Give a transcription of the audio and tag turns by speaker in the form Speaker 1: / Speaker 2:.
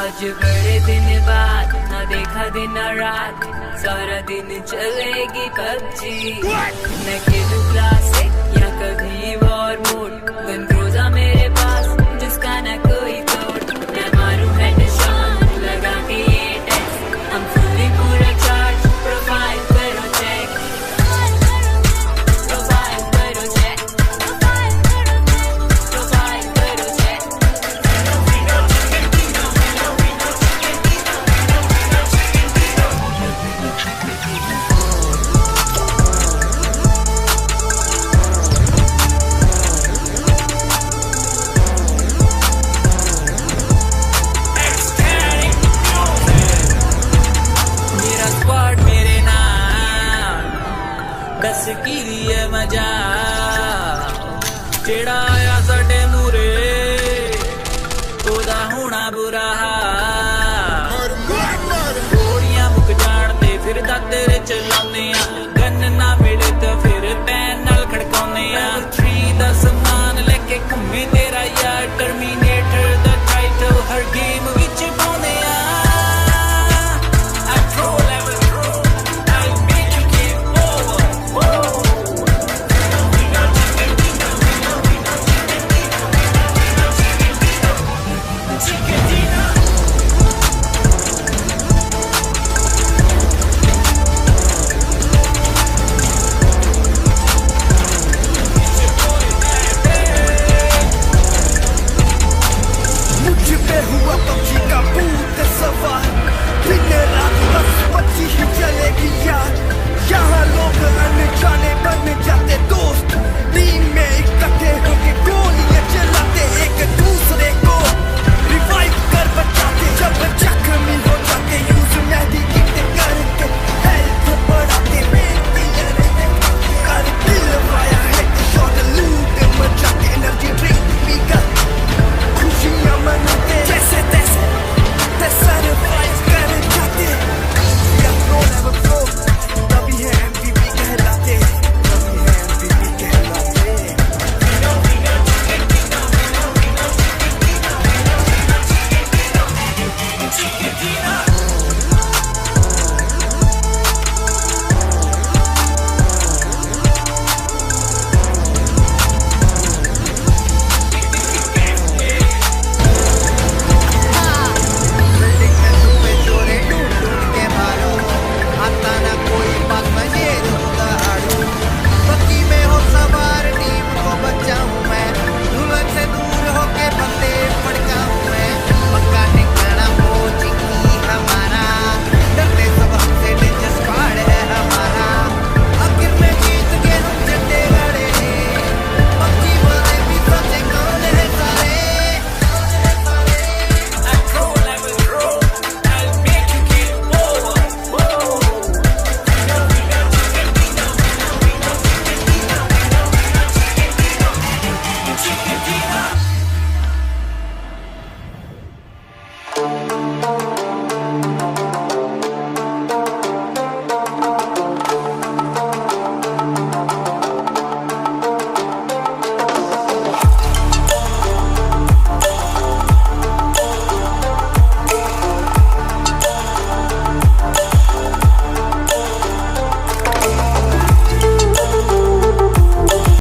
Speaker 1: आज बड़े दिन बाद ना देखा दिन और रात, सारा दिन चलेगी पबजी। मैं खेलूं क्लासिक या कभी वॉर मोड, गन क्रूज़ा मेरे पास जिसका ना कोई तोड़। मैं मारूं हेडशॉट लगा के एटेच, हम फुल्ली पूरा चार्ज। प्रोफाइल करो चेक, प्रोफाइल करो चेक, प्रोफाइल करो चेक। मेरा स्क्वाड मेरे नाम, बस की लिए मजा जेड़ा